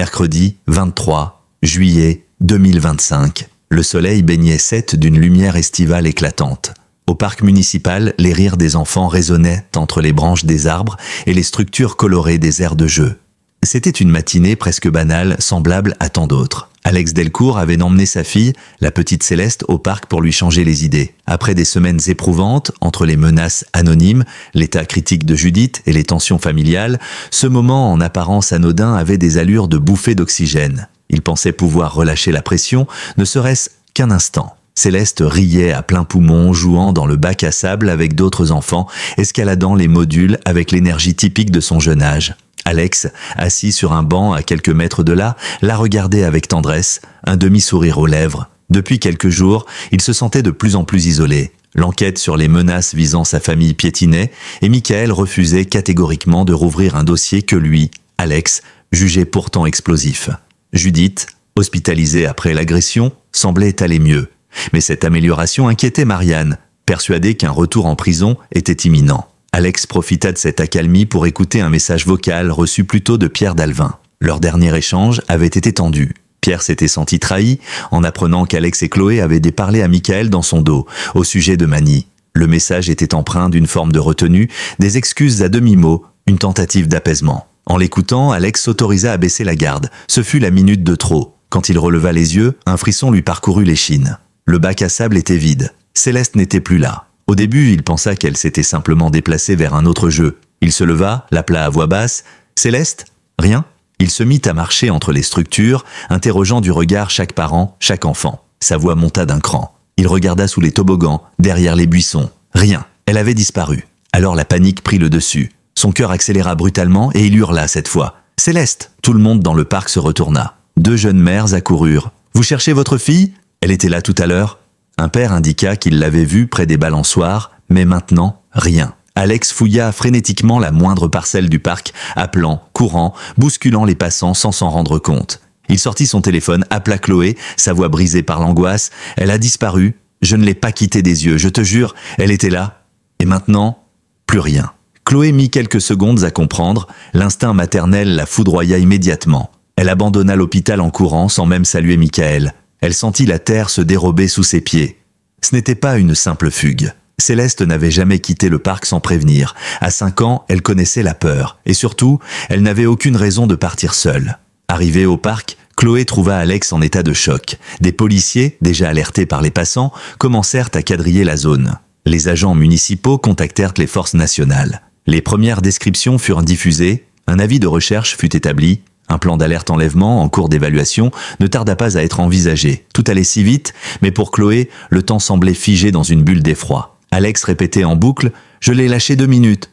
Mercredi 23 juillet 2025. Le soleil baignait Sète d'une lumière estivale éclatante. Au parc municipal, les rires des enfants résonnaient entre les branches des arbres et les structures colorées des aires de jeu. C'était une matinée presque banale, semblable à tant d'autres. Alex Delcourt avait emmené sa fille, la petite Céleste, au parc pour lui changer les idées. Après des semaines éprouvantes, entre les menaces anonymes, l'état critique de Judith et les tensions familiales, ce moment en apparence anodin avait des allures de bouffée d'oxygène. Il pensait pouvoir relâcher la pression, ne serait-ce qu'un instant. Céleste riait à plein poumon, jouant dans le bac à sable avec d'autres enfants, escaladant les modules avec l'énergie typique de son jeune âge. Alex, assis sur un banc à quelques mètres de là, la regardait avec tendresse, un demi-sourire aux lèvres. Depuis quelques jours, il se sentait de plus en plus isolé. L'enquête sur les menaces visant sa famille piétinait et Michael refusait catégoriquement de rouvrir un dossier que lui, Alex, jugeait pourtant explosif. Judith, hospitalisée après l'agression, semblait aller mieux. Mais cette amélioration inquiétait Marianne, persuadée qu'un retour en prison était imminent. Alex profita de cette accalmie pour écouter un message vocal reçu plus tôt de Pierre Dalvin. Leur dernier échange avait été tendu. Pierre s'était senti trahi en apprenant qu'Alex et Chloé avaient déparlé à Michael dans son dos, au sujet de Mani. Le message était empreint d'une forme de retenue, des excuses à demi-mot, une tentative d'apaisement. En l'écoutant, Alex s'autorisa à baisser la garde. Ce fut la minute de trop. Quand il releva les yeux, un frisson lui parcourut l'échine. Le bac à sable était vide. Céleste n'était plus là. Au début, il pensa qu'elle s'était simplement déplacée vers un autre jeu. Il se leva, l'appela à voix basse. « Céleste ? Rien ?» Il se mit à marcher entre les structures, interrogeant du regard chaque parent, chaque enfant. Sa voix monta d'un cran. Il regarda sous les toboggans, derrière les buissons. Rien. Elle avait disparu. Alors la panique prit le dessus. Son cœur accéléra brutalement et il hurla cette fois. « Céleste !» Tout le monde dans le parc se retourna. Deux jeunes mères accoururent. « Vous cherchez votre fille ? Elle était là tout à l'heure ?» Un père indiqua qu'il l'avait vue près des balançoires, mais maintenant, rien. Alex fouilla frénétiquement la moindre parcelle du parc, appelant, courant, bousculant les passants sans s'en rendre compte. Il sortit son téléphone, appela Chloé, sa voix brisée par l'angoisse. « Elle a disparu. Je ne l'ai pas quittée des yeux, je te jure, elle était là. Et maintenant, plus rien. » Chloé mit quelques secondes à comprendre. L'instinct maternel la foudroya immédiatement. Elle abandonna l'hôpital en courant sans même saluer Michael. Elle sentit la terre se dérober sous ses pieds. Ce n'était pas une simple fugue. Céleste n'avait jamais quitté le parc sans prévenir. À 5 ans, elle connaissait la peur. Et surtout, elle n'avait aucune raison de partir seule. Arrivée au parc, Chloé trouva Alex en état de choc. Des policiers, déjà alertés par les passants, commencèrent à quadriller la zone. Les agents municipaux contactèrent les forces nationales. Les premières descriptions furent diffusées, un avis de recherche fut établi. Un plan d'alerte enlèvement en cours d'évaluation ne tarda pas à être envisagé. Tout allait si vite, mais pour Chloé, le temps semblait figé dans une bulle d'effroi. Alex répétait en boucle « Je l'ai lâché 2 minutes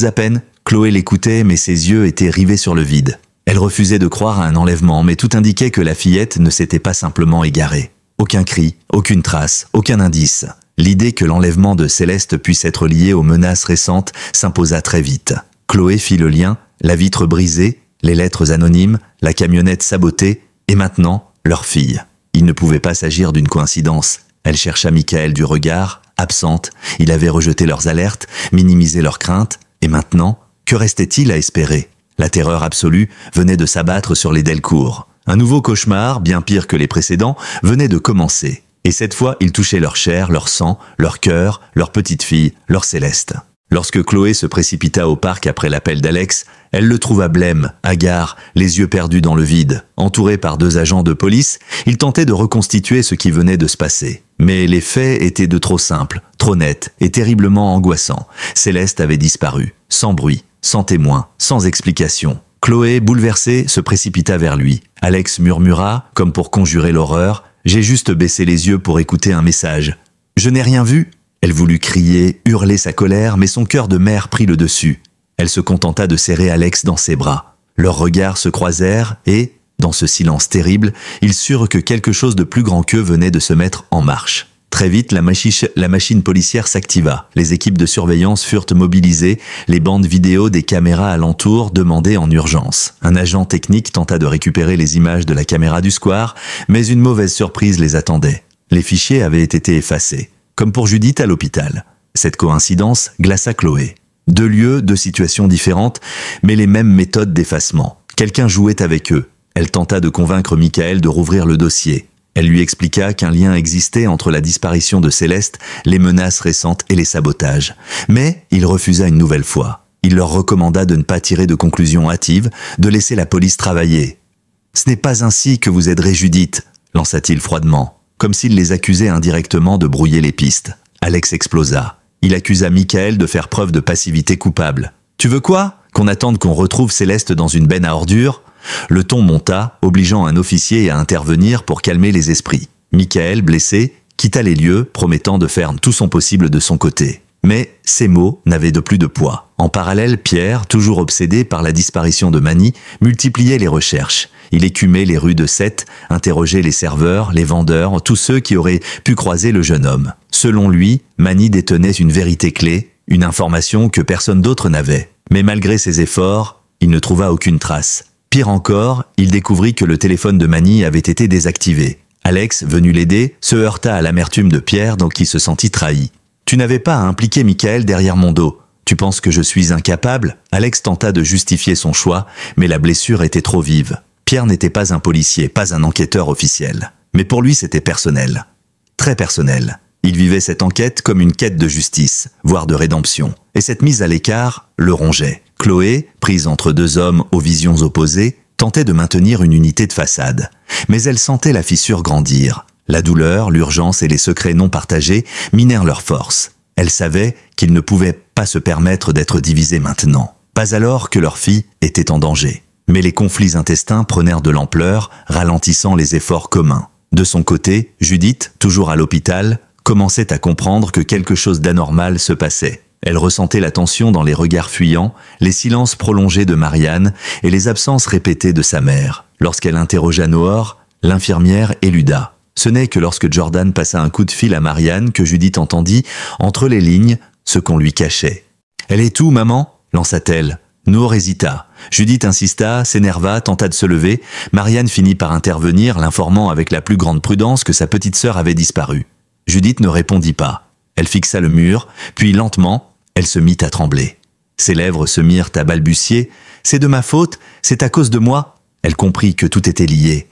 à peine ». Chloé l'écoutait, mais ses yeux étaient rivés sur le vide. Elle refusait de croire à un enlèvement, mais tout indiquait que la fillette ne s'était pas simplement égarée. Aucun cri, aucune trace, aucun indice. L'idée que l'enlèvement de Céleste puisse être lié aux menaces récentes s'imposa très vite. Chloé fit le lien, la vitre brisée, les lettres anonymes, la camionnette sabotée, et maintenant, leur fille. Il ne pouvait pas s'agir d'une coïncidence. Elle chercha Michael du regard, absente, il avait rejeté leurs alertes, minimisé leurs craintes, et maintenant, que restait-il à espérer? La terreur absolue venait de s'abattre sur les Delcourt. Un nouveau cauchemar, bien pire que les précédents, venait de commencer. Et cette fois, il touchait leur chair, leur sang, leur cœur, leur petite fille, leur Céleste. Lorsque Chloé se précipita au parc après l'appel d'Alex, elle le trouva blême, hagard, les yeux perdus dans le vide. Entouré par 2 agents de police, il tentait de reconstituer ce qui venait de se passer. Mais les faits étaient de trop simples, trop nets et terriblement angoissants. Céleste avait disparu, sans bruit, sans témoin, sans explication. Chloé, bouleversée, se précipita vers lui. Alex murmura, comme pour conjurer l'horreur, « J'ai juste baissé les yeux pour écouter un message. Je n'ai rien vu ?» Elle voulut crier, hurler sa colère, mais son cœur de mère prit le dessus. Elle se contenta de serrer Alex dans ses bras. Leurs regards se croisèrent et, dans ce silence terrible, ils surent que quelque chose de plus grand qu'eux venait de se mettre en marche. Très vite, la machine policière s'activa. Les équipes de surveillance furent mobilisées, les bandes vidéo des caméras alentour demandées en urgence. Un agent technique tenta de récupérer les images de la caméra du square, mais une mauvaise surprise les attendait. Les fichiers avaient été effacés. Comme pour Judith à l'hôpital. Cette coïncidence glaça Chloé. 2 lieux, 2 situations différentes, mais les mêmes méthodes d'effacement. Quelqu'un jouait avec eux. Elle tenta de convaincre Michael de rouvrir le dossier. Elle lui expliqua qu'un lien existait entre la disparition de Céleste, les menaces récentes et les sabotages. Mais il refusa une nouvelle fois. Il leur recommanda de ne pas tirer de conclusions hâtives, de laisser la police travailler. « Ce n'est pas ainsi que vous aiderez Judith », lança-t-il froidement, comme s'il les accusait indirectement de brouiller les pistes. Alex explosa. Il accusa Michael de faire preuve de passivité coupable. « Tu veux quoi? Qu'on attende qu'on retrouve Céleste dans une benne à ordures ?» Le ton monta, obligeant un officier à intervenir pour calmer les esprits. Michael, blessé, quitta les lieux, promettant de faire tout son possible de son côté. Mais ces mots n'avaient de plus de poids. En parallèle, Pierre, toujours obsédé par la disparition de Manny, multipliait les recherches. Il écumait les rues de Sète, interrogeait les serveurs, les vendeurs, tous ceux qui auraient pu croiser le jeune homme. Selon lui, Manny détenait une vérité clé, une information que personne d'autre n'avait. Mais malgré ses efforts, il ne trouva aucune trace. Pire encore, il découvrit que le téléphone de Manny avait été désactivé. Alex, venu l'aider, se heurta à l'amertume de Pierre, dont il se sentit trahi. « Tu n'avais pas à impliquer Michael derrière mon dos. Tu penses que je suis incapable ?» Alex tenta de justifier son choix, mais la blessure était trop vive. Pierre n'était pas un policier, pas un enquêteur officiel. Mais pour lui, c'était personnel. Très personnel. Il vivait cette enquête comme une quête de justice, voire de rédemption. Et cette mise à l'écart le rongeait. Chloé, prise entre deux hommes aux visions opposées, tentait de maintenir une unité de façade. Mais elle sentait la fissure grandir. La douleur, l'urgence et les secrets non partagés minèrent leurs forces. Elle savait qu'ils ne pouvaient pas se permettre d'être divisés maintenant. Pas alors que leur fille était en danger. Mais les conflits intestins prenèrent de l'ampleur, ralentissant les efforts communs. De son côté, Judith, toujours à l'hôpital, commençait à comprendre que quelque chose d'anormal se passait. Elle ressentait la tension dans les regards fuyants, les silences prolongés de Marianne et les absences répétées de sa mère. Lorsqu'elle interrogea Noor, l'infirmière éluda. Ce n'est que lorsque Jordan passa un coup de fil à Marianne que Judith entendit, entre les lignes, ce qu'on lui cachait. « Elle est où, maman ?» lança-t-elle. Noor hésita. Judith insista, s'énerva, tenta de se lever. Marianne finit par intervenir, l'informant avec la plus grande prudence que sa petite sœur avait disparu. Judith ne répondit pas. Elle fixa le mur, puis lentement, elle se mit à trembler. Ses lèvres se mirent à balbutier. « C'est de ma faute, c'est à cause de moi !» Elle comprit que tout était lié.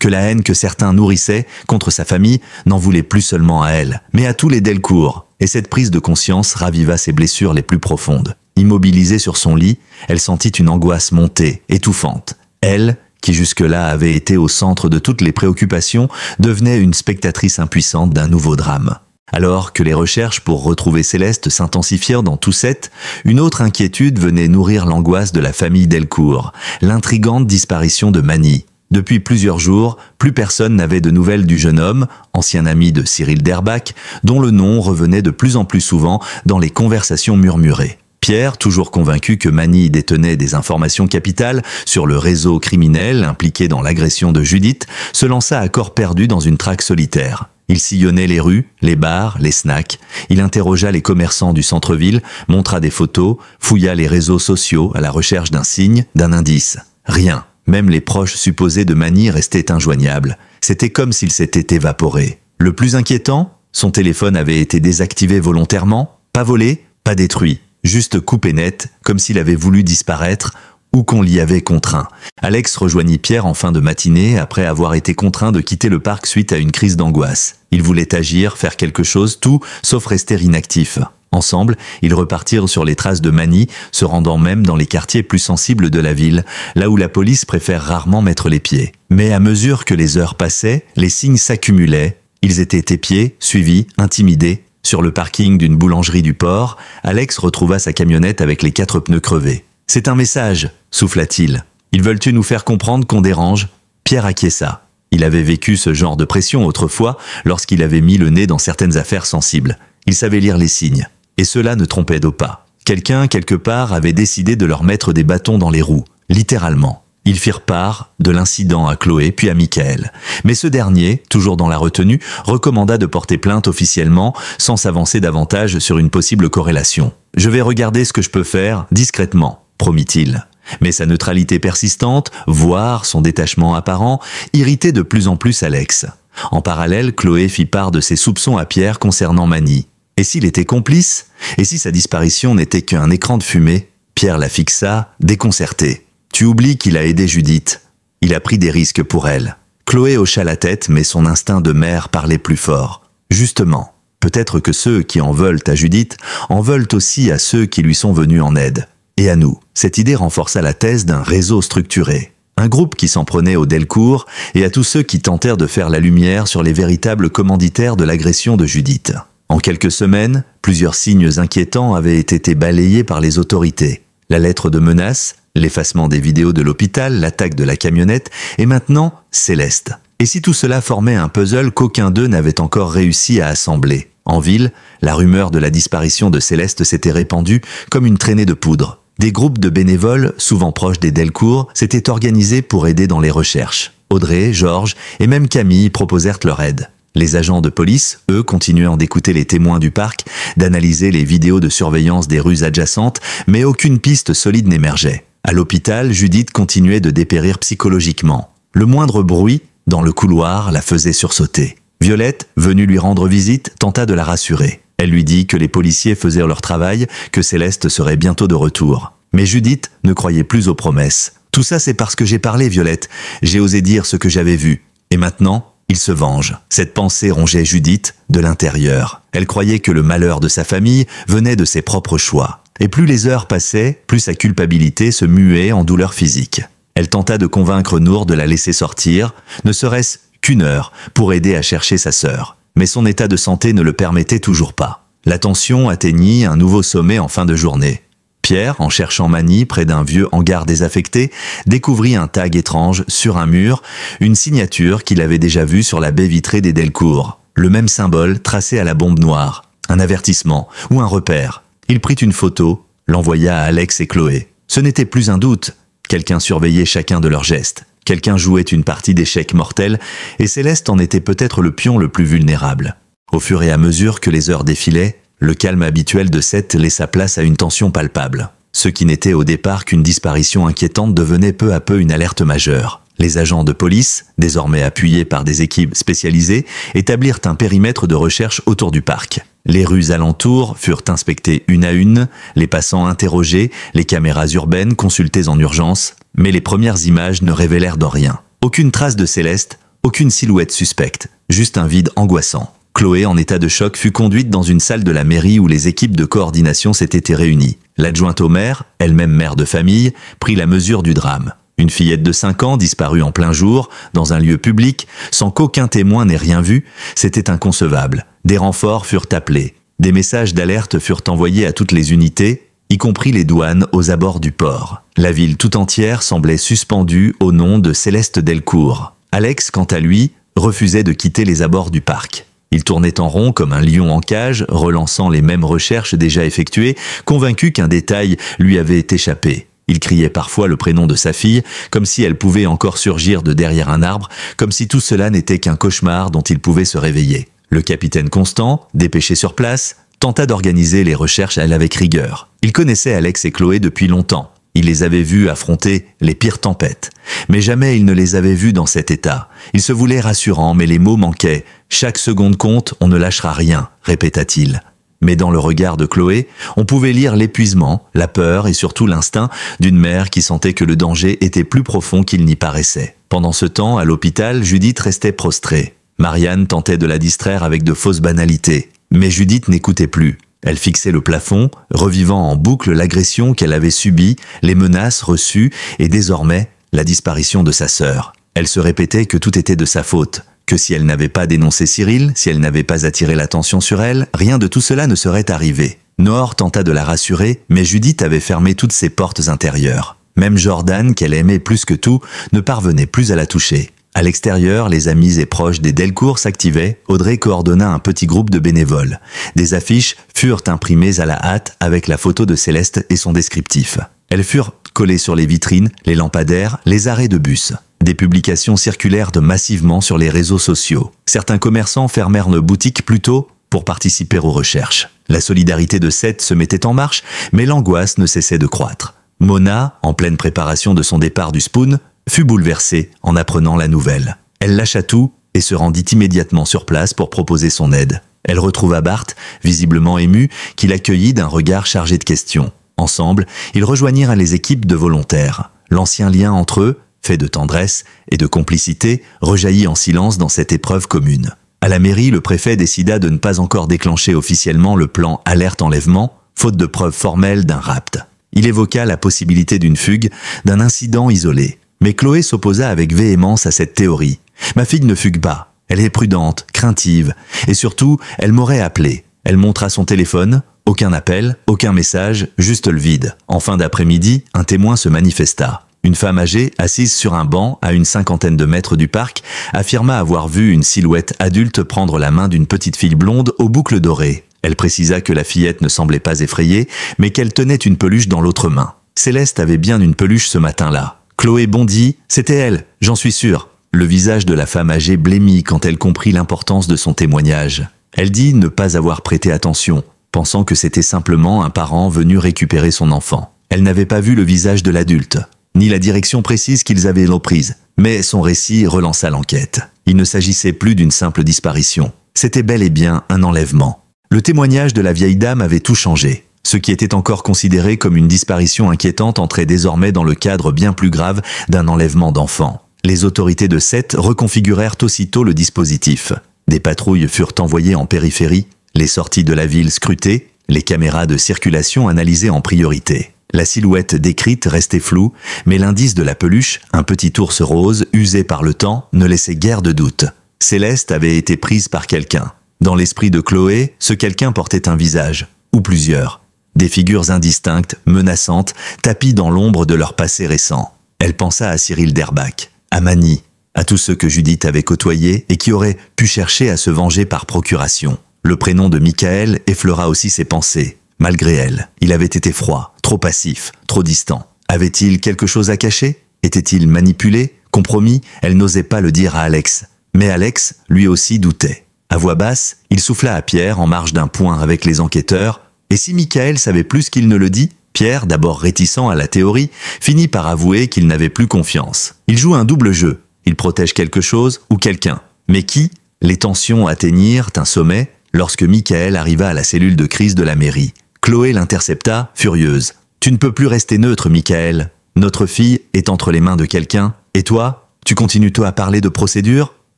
Que la haine que certains nourrissaient contre sa famille n'en voulait plus seulement à elle, mais à tous les Delcourt. Et cette prise de conscience raviva ses blessures les plus profondes. Immobilisée sur son lit, elle sentit une angoisse monter, étouffante. Elle, qui jusque-là avait été au centre de toutes les préoccupations, devenait une spectatrice impuissante d'un nouveau drame. Alors que les recherches pour retrouver Céleste s'intensifièrent dans tout Sète, une autre inquiétude venait nourrir l'angoisse de la famille Delcourt, l'intrigante disparition de Manny. Depuis plusieurs jours, plus personne n'avait de nouvelles du jeune homme, ancien ami de Cyril Derbach, dont le nom revenait de plus en plus souvent dans les conversations murmurées. Pierre, toujours convaincu que Manny détenait des informations capitales sur le réseau criminel impliqué dans l'agression de Judith, se lança à corps perdu dans une traque solitaire. Il sillonnait les rues, les bars, les snacks. Il interrogea les commerçants du centre-ville, montra des photos, fouilla les réseaux sociaux à la recherche d'un signe, d'un indice. Rien. Même les proches supposés de Manny restaient injoignables. C'était comme s'ils s'étaient évaporés. Le plus inquiétant, son téléphone avait été désactivé volontairement, pas volé, pas détruit, juste coupé net, comme s'il avait voulu disparaître ou qu'on l'y avait contraint. Alex rejoignit Pierre en fin de matinée après avoir été contraint de quitter le parc suite à une crise d'angoisse. Il voulait agir, faire quelque chose, tout sauf rester inactif. Ensemble, ils repartirent sur les traces de Manny, se rendant même dans les quartiers plus sensibles de la ville, là où la police préfère rarement mettre les pieds. Mais à mesure que les heures passaient, les signes s'accumulaient. Ils étaient épiés, suivis, intimidés. Sur le parking d'une boulangerie du port, Alex retrouva sa camionnette avec les 4 pneus crevés. « C'est un message », souffla-t-il. « Ils veulent-tu nous faire comprendre qu'on dérange ?» Pierre acquiesça. Il avait vécu ce genre de pression autrefois lorsqu'il avait mis le nez dans certaines affaires sensibles. Il savait lire les signes. Et cela ne trompait pas. Quelqu'un, quelque part, avait décidé de leur mettre des bâtons dans les roues, littéralement. Ils firent part de l'incident à Chloé puis à Michael. Mais ce dernier, toujours dans la retenue, recommanda de porter plainte officiellement sans s'avancer davantage sur une possible corrélation. « Je vais regarder ce que je peux faire, discrètement », promit-il. Mais sa neutralité persistante, voire son détachement apparent, irritait de plus en plus Alex. En parallèle, Chloé fit part de ses soupçons à Pierre concernant Manny. Et s'il était complice? Et si sa disparition n'était qu'un écran de fumée? Pierre la fixa, déconcerté. « Tu oublies qu'il a aidé Judith. » Il a pris des risques pour elle. Chloé hocha la tête, mais son instinct de mère parlait plus fort. Justement, peut-être que ceux qui en veulent à Judith en veulent aussi à ceux qui lui sont venus en aide. Et à nous. Cette idée renforça la thèse d'un réseau structuré. Un groupe qui s'en prenait aux Delcourt et à tous ceux qui tentèrent de faire la lumière sur les véritables commanditaires de l'agression de Judith. En quelques semaines, plusieurs signes inquiétants avaient été balayés par les autorités. La lettre de menace, l'effacement des vidéos de l'hôpital, l'attaque de la camionnette et maintenant Céleste. Et si tout cela formait un puzzle qu'aucun d'eux n'avait encore réussi à assembler? En ville, la rumeur de la disparition de Céleste s'était répandue comme une traînée de poudre. Des groupes de bénévoles, souvent proches des Delcourt, s'étaient organisés pour aider dans les recherches. Audrey, Georges et même Camille proposèrent leur aide. Les agents de police, eux, continuant d'écouter les témoins du parc, d'analyser les vidéos de surveillance des rues adjacentes, mais aucune piste solide n'émergeait. À l'hôpital, Judith continuait de dépérir psychologiquement. Le moindre bruit, dans le couloir, la faisait sursauter. Violette, venue lui rendre visite, tenta de la rassurer. Elle lui dit que les policiers faisaient leur travail, que Céleste serait bientôt de retour. Mais Judith ne croyait plus aux promesses. « Tout ça, c'est parce que j'ai parlé, Violette. J'ai osé dire ce que j'avais vu. Et maintenant, il se venge. » Cette pensée rongeait Judith de l'intérieur. Elle croyait que le malheur de sa famille venait de ses propres choix. Et plus les heures passaient, plus sa culpabilité se muait en douleur physique. Elle tenta de convaincre Nour de la laisser sortir, ne serait-ce qu'une heure, pour aider à chercher sa sœur. Mais son état de santé ne le permettait toujours pas. La tension atteignit un nouveau sommet en fin de journée. Pierre, en cherchant Mani près d'un vieux hangar désaffecté, découvrit un tag étrange sur un mur, une signature qu'il avait déjà vue sur la baie vitrée des Delcourt. Le même symbole tracé à la bombe noire, un avertissement ou un repère. Il prit une photo, l'envoya à Alex et Chloé. Ce n'était plus un doute. Quelqu'un surveillait chacun de leurs gestes. Quelqu'un jouait une partie d'échecs mortels et Céleste en était peut-être le pion le plus vulnérable. Au fur et à mesure que les heures défilaient, le calme habituel de Seth laissa place à une tension palpable. Ce qui n'était au départ qu'une disparition inquiétante devenait peu à peu une alerte majeure. Les agents de police, désormais appuyés par des équipes spécialisées, établirent un périmètre de recherche autour du parc. Les rues alentours furent inspectées une à une, les passants interrogés, les caméras urbaines consultées en urgence, mais les premières images ne révélèrent de rien. Aucune trace de Céleste, aucune silhouette suspecte, juste un vide angoissant. Chloé, en état de choc, fut conduite dans une salle de la mairie où les équipes de coordination s'étaient réunies. L'adjointe au maire, elle-même mère de famille, prit la mesure du drame. Une fillette de 5 ans disparue en plein jour, dans un lieu public, sans qu'aucun témoin n'ait rien vu, c'était inconcevable. Des renforts furent appelés. Des messages d'alerte furent envoyés à toutes les unités, y compris les douanes aux abords du port. La ville tout entière semblait suspendue au nom de Céleste Delcourt. Alex, quant à lui, refusait de quitter les abords du parc. Il tournait en rond comme un lion en cage, relançant les mêmes recherches déjà effectuées, convaincu qu'un détail lui avait échappé. Il criait parfois le prénom de sa fille, comme si elle pouvait encore surgir de derrière un arbre, comme si tout cela n'était qu'un cauchemar dont il pouvait se réveiller. Le capitaine Constant, dépêché sur place, tenta d'organiser les recherches avec rigueur. Il connaissait Alex et Chloé depuis longtemps. Il les avait vus affronter les pires tempêtes. Mais jamais il ne les avait vus dans cet état. Il se voulait rassurant, mais les mots manquaient. « Chaque seconde compte, on ne lâchera rien », répéta-t-il. Mais dans le regard de Chloé, on pouvait lire l'épuisement, la peur et surtout l'instinct d'une mère qui sentait que le danger était plus profond qu'il n'y paraissait. Pendant ce temps, à l'hôpital, Judith restait prostrée. Marianne tentait de la distraire avec de fausses banalités. Mais Judith n'écoutait plus. Elle fixait le plafond, revivant en boucle l'agression qu'elle avait subie, les menaces reçues et désormais la disparition de sa sœur. Elle se répétait que tout était de sa faute, que si elle n'avait pas dénoncé Cyril, si elle n'avait pas attiré l'attention sur elle, rien de tout cela ne serait arrivé. Noor tenta de la rassurer, mais Judith avait fermé toutes ses portes intérieures. Même Jordan, qu'elle aimait plus que tout, ne parvenait plus à la toucher. À l'extérieur, les amis et proches des Delcourt s'activaient. Audrey coordonna un petit groupe de bénévoles. Des affiches furent imprimées à la hâte avec la photo de Céleste et son descriptif. Elles furent collées sur les vitrines, les lampadaires, les arrêts de bus. Des publications circulèrent massivement sur les réseaux sociaux. Certains commerçants fermèrent leurs boutiques plus tôt pour participer aux recherches. La solidarité de Seth se mettait en marche, mais l'angoisse ne cessait de croître. Mona, en pleine préparation de son départ du Spoon, fut bouleversée en apprenant la nouvelle. Elle lâcha tout et se rendit immédiatement sur place pour proposer son aide. Elle retrouva Bart, visiblement ému, qui l'accueillit d'un regard chargé de questions. Ensemble, ils rejoignirent les équipes de volontaires. L'ancien lien entre eux, fait de tendresse et de complicité, rejaillit en silence dans cette épreuve commune. À la mairie, le préfet décida de ne pas encore déclencher officiellement le plan alerte enlèvement, faute de preuves formelles d'un rapt. Il évoqua la possibilité d'une fugue, d'un incident isolé. Mais Chloé s'opposa avec véhémence à cette théorie. « Ma fille ne fugue pas. Elle est prudente, craintive, et surtout, elle m'aurait appelé. Elle montra son téléphone, aucun appel, aucun message, juste le vide. En fin d'après-midi, un témoin se manifesta. Une femme âgée, assise sur un banc à une 50aine de mètres du parc, affirma avoir vu une silhouette adulte prendre la main d'une petite fille blonde aux boucles dorées. Elle précisa que la fillette ne semblait pas effrayée, mais qu'elle tenait une peluche dans l'autre main. Céleste avait bien une peluche ce matin-là. Chloé bondit, c'était elle, j'en suis sûre. Le visage de la femme âgée blêmit quand elle comprit l'importance de son témoignage. Elle dit ne pas avoir prêté attention, pensant que c'était simplement un parent venu récupérer son enfant. Elle n'avait pas vu le visage de l'adulte, ni la direction précise qu'ils avaient prise. Mais son récit relança l'enquête. Il ne s'agissait plus d'une simple disparition. C'était bel et bien un enlèvement. Le témoignage de la vieille dame avait tout changé. Ce qui était encore considéré comme une disparition inquiétante entrait désormais dans le cadre bien plus grave d'un enlèvement d'enfants. Les autorités de Sète reconfigurèrent aussitôt le dispositif. Des patrouilles furent envoyées en périphérie, les sorties de la ville scrutées, les caméras de circulation analysées en priorité. La silhouette décrite restait floue, mais l'indice de la peluche, un petit ours rose usé par le temps, ne laissait guère de doute. Céleste avait été prise par quelqu'un. Dans l'esprit de Chloé, ce quelqu'un portait un visage, ou plusieurs. Des figures indistinctes, menaçantes, tapies dans l'ombre de leur passé récent. Elle pensa à Cyril Derbach, à Mani, à tous ceux que Judith avait côtoyés et qui auraient pu chercher à se venger par procuration. Le prénom de Michael effleura aussi ses pensées. Malgré elle, il avait été froid, trop passif, trop distant. Avait-il quelque chose à cacher? Était-il manipulé, compromis? Elle n'osait pas le dire à Alex. Mais Alex, lui aussi, doutait. À voix basse, il souffla à Pierre en marge d'un point avec les enquêteurs. Et si Michael savait plus qu'il ne le dit? Pierre, d'abord réticent à la théorie, finit par avouer qu'il n'avait plus confiance. Il joue un double jeu. Il protège quelque chose ou quelqu'un. Mais qui? Les tensions atteignirent un sommet lorsque Michael arriva à la cellule de crise de la mairie. Chloé l'intercepta, furieuse. « Tu ne peux plus rester neutre, Michael. Notre fille est entre les mains de quelqu'un. Et toi? Tu continues toi à parler de procédure ?»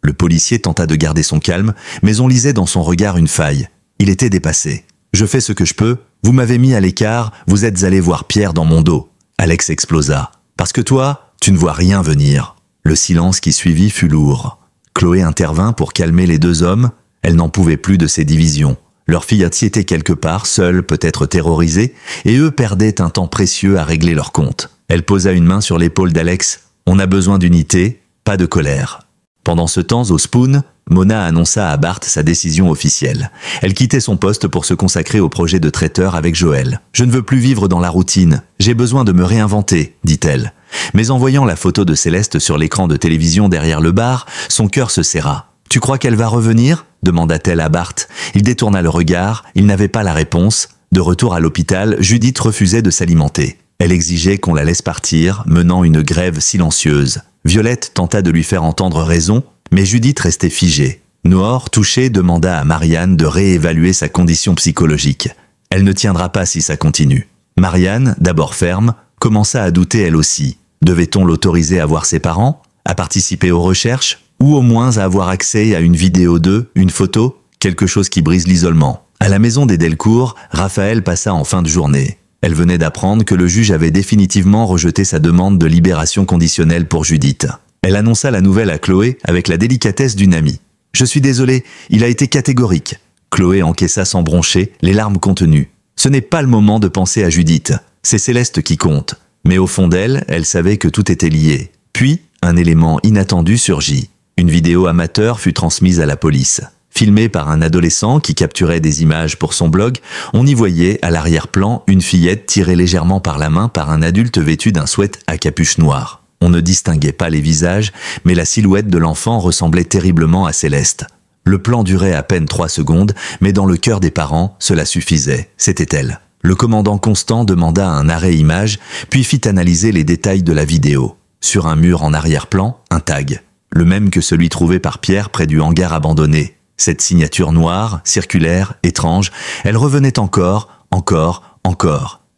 Le policier tenta de garder son calme, mais on lisait dans son regard une faille. Il était dépassé. « Je fais ce que je peux. Vous m'avez mis à l'écart, vous êtes allé voir Pierre dans mon dos. » Alex explosa. « Parce que toi, tu ne vois rien venir. » Le silence qui suivit fut lourd. Chloé intervint pour calmer les deux hommes. Elle n'en pouvait plus de ces divisions. Leur fillette était quelque part, seule, peut-être terrorisée, et eux perdaient un temps précieux à régler leur compte. Elle posa une main sur l'épaule d'Alex. « On a besoin d'unité, pas de colère. » Pendant ce temps, au Spoon, Mona annonça à Bart sa décision officielle. Elle quittait son poste pour se consacrer au projet de traiteur avec Joël. « Je ne veux plus vivre dans la routine. J'ai besoin de me réinventer, » dit-elle. Mais en voyant la photo de Céleste sur l'écran de télévision derrière le bar, son cœur se serra. « Tu crois qu'elle va revenir ?» demanda-t-elle à Bart. Il détourna le regard, il n'avait pas la réponse. De retour à l'hôpital, Judith refusait de s'alimenter. Elle exigeait qu'on la laisse partir, menant une grève silencieuse. Violette tenta de lui faire entendre raison, mais Judith restait figée. Noor, touchée, demanda à Marianne de réévaluer sa condition psychologique. Elle ne tiendra pas si ça continue. Marianne, d'abord ferme, commença à douter elle aussi. Devait-on l'autoriser à voir ses parents, à participer aux recherches, ou au moins à avoir accès à une vidéo d'eux, une photo, quelque chose qui brise l'isolement. À la maison des Delcourt, Raphaël passa en fin de journée. Elle venait d'apprendre que le juge avait définitivement rejeté sa demande de libération conditionnelle pour Judith. Elle annonça la nouvelle à Chloé avec la délicatesse d'une amie. « Je suis désolée, il a été catégorique. » Chloé encaissa sans broncher, les larmes contenues. Ce n'est pas le moment de penser à Judith. C'est Céleste qui compte. Mais au fond d'elle, elle savait que tout était lié. Puis, un élément inattendu surgit. Une vidéo amateur fut transmise à la police. Filmée par un adolescent qui capturait des images pour son blog, on y voyait à l'arrière-plan une fillette tirée légèrement par la main par un adulte vêtu d'un sweat à capuche noire. On ne distinguait pas les visages, mais la silhouette de l'enfant ressemblait terriblement à Céleste. Le plan durait à peine 3 secondes, mais dans le cœur des parents, cela suffisait. C'était elle. Le commandant Constant demanda un arrêt image, puis fit analyser les détails de la vidéo. Sur un mur en arrière-plan, un tag. Le même que celui trouvé par Pierre près du hangar abandonné. Cette signature noire, circulaire, étrange, elle revenait encore.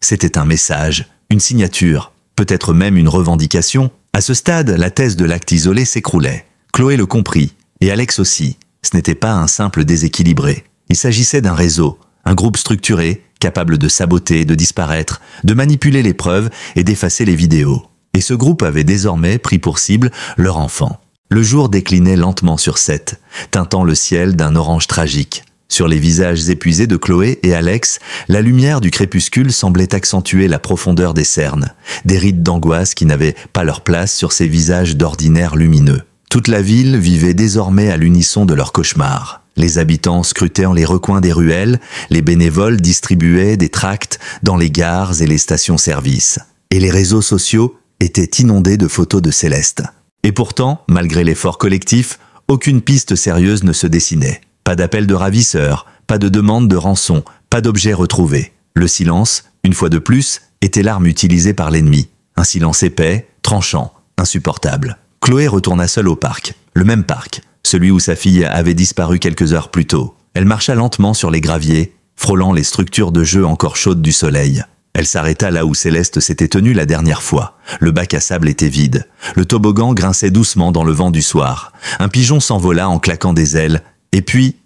C'était un message, une signature, peut-être même une revendication. À ce stade, la thèse de l'acte isolé s'écroulait. Chloé le comprit, et Alex aussi. Ce n'était pas un simple déséquilibré. Il s'agissait d'un réseau, un groupe structuré, capable de saboter, de disparaître, de manipuler les preuves et d'effacer les vidéos. Et ce groupe avait désormais pris pour cible leur enfant. Le jour déclinait lentement sur Seth, teintant le ciel d'un orange tragique. Sur les visages épuisés de Chloé et Alex, la lumière du crépuscule semblait accentuer la profondeur des cernes, des rides d'angoisse qui n'avaient pas leur place sur ces visages d'ordinaire lumineux. Toute la ville vivait désormais à l'unisson de leur cauchemar. Les habitants scrutaient en les recoins des ruelles, les bénévoles distribuaient des tracts dans les gares et les stations-service. Et les réseaux sociaux étaient inondés de photos de Céleste. Et pourtant, malgré l'effort collectif, aucune piste sérieuse ne se dessinait. Pas d'appel de ravisseurs, pas de demande de rançon, pas d'objets retrouvés. Le silence, une fois de plus, était l'arme utilisée par l'ennemi. Un silence épais, tranchant, insupportable. Chloé retourna seule au parc. Le même parc, celui où sa fille avait disparu quelques heures plus tôt. Elle marcha lentement sur les graviers, frôlant les structures de jeu encore chaudes du soleil. Elle s'arrêta là où Céleste s'était tenue la dernière fois. Le bac à sable était vide. Le toboggan grinçait doucement dans le vent du soir. Un pigeon s'envola en claquant des ailes. Et puis,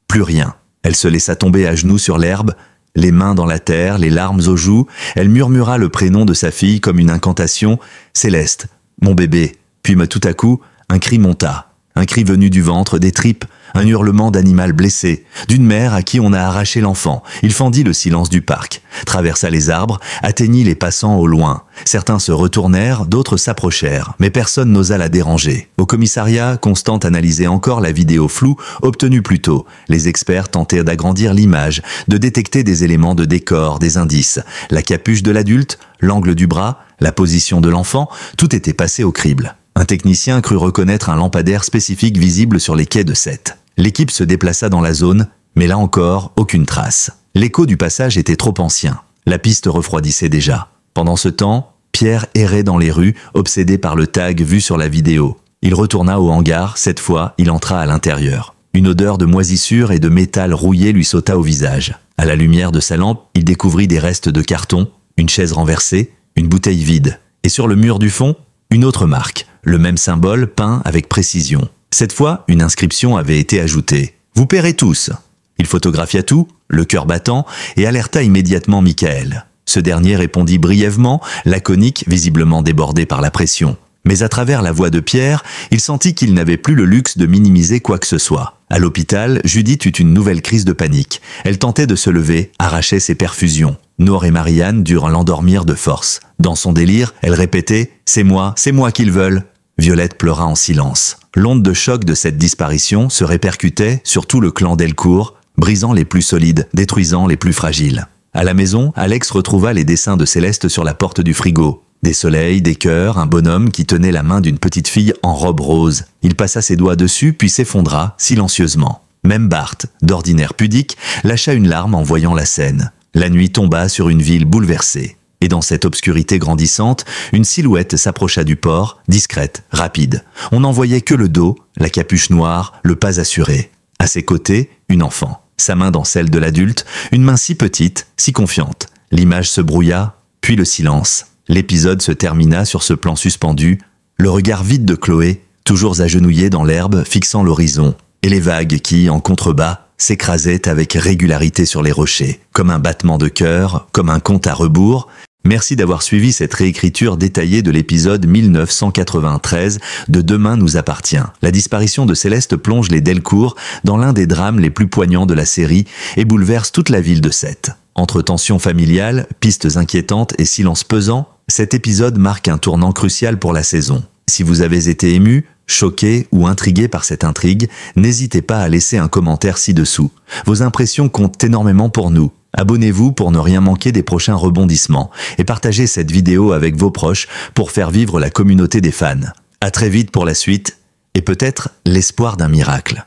plus rien. Elle se laissa tomber à genoux sur l'herbe, les mains dans la terre, les larmes aux joues. Elle murmura le prénom de sa fille comme une incantation. « Céleste, mon bébé ». Puis tout à coup, un cri monta. Un cri venu du ventre, des tripes, un hurlement d'animal blessé, d'une mère à qui on a arraché l'enfant. Il fendit le silence du parc, traversa les arbres, atteignit les passants au loin. Certains se retournèrent, d'autres s'approchèrent, mais personne n'osa la déranger. Au commissariat, Constante analysait encore la vidéo floue obtenue plus tôt. Les experts tentaient d'agrandir l'image, de détecter des éléments de décor, des indices. La capuche de l'adulte, l'angle du bras, la position de l'enfant, tout était passé au crible. Un technicien crut reconnaître un lampadaire spécifique visible sur les quais de Sète. L'équipe se déplaça dans la zone, mais là encore, aucune trace. L'écho du passage était trop ancien. La piste refroidissait déjà. Pendant ce temps, Pierre errait dans les rues, obsédé par le tag vu sur la vidéo. Il retourna au hangar, cette fois, il entra à l'intérieur. Une odeur de moisissure et de métal rouillé lui sauta au visage. À la lumière de sa lampe, il découvrit des restes de carton, une chaise renversée, une bouteille vide. Et sur le mur du fond, une autre marque. Le même symbole peint avec précision. Cette fois, une inscription avait été ajoutée. « Vous paierez tous !» Il photographia tout, le cœur battant, et alerta immédiatement Michael. Ce dernier répondit brièvement, laconique, visiblement débordé par la pression. Mais à travers la voix de Pierre, il sentit qu'il n'avait plus le luxe de minimiser quoi que ce soit. À l'hôpital, Judith eut une nouvelle crise de panique. Elle tentait de se lever, arrachait ses perfusions. Nour et Marianne durent l'endormir de force. Dans son délire, elle répétait « C'est moi qu'ils veulent !» Violette pleura en silence. L'onde de choc de cette disparition se répercutait sur tout le clan Delcourt, brisant les plus solides, détruisant les plus fragiles. À la maison, Alex retrouva les dessins de Céleste sur la porte du frigo. Des soleils, des cœurs, un bonhomme qui tenait la main d'une petite fille en robe rose. Il passa ses doigts dessus puis s'effondra, silencieusement. Même Bart, d'ordinaire pudique, lâcha une larme en voyant la scène. La nuit tomba sur une ville bouleversée. Et dans cette obscurité grandissante, une silhouette s'approcha du port, discrète, rapide. On n'en voyait que le dos, la capuche noire, le pas assuré. À ses côtés, une enfant. Sa main dans celle de l'adulte, une main si petite, si confiante. L'image se brouilla, puis le silence. L'épisode se termina sur ce plan suspendu, le regard vide de Chloé, toujours agenouillée dans l'herbe, fixant l'horizon, et les vagues qui, en contrebas, s'écrasaient avec régularité sur les rochers, comme un battement de cœur, comme un compte à rebours. Merci d'avoir suivi cette réécriture détaillée de l'épisode 1993 de Demain nous appartient. La disparition de Céleste plonge les Delcourt dans l'un des drames les plus poignants de la série et bouleverse toute la ville de Sète. Entre tensions familiales, pistes inquiétantes et silence pesant, cet épisode marque un tournant crucial pour la saison. Si vous avez été ému, choqué ou intrigué par cette intrigue, n'hésitez pas à laisser un commentaire ci-dessous. Vos impressions comptent énormément pour nous. Abonnez-vous pour ne rien manquer des prochains rebondissements et partagez cette vidéo avec vos proches pour faire vivre la communauté des fans. À très vite pour la suite et peut-être l'espoir d'un miracle.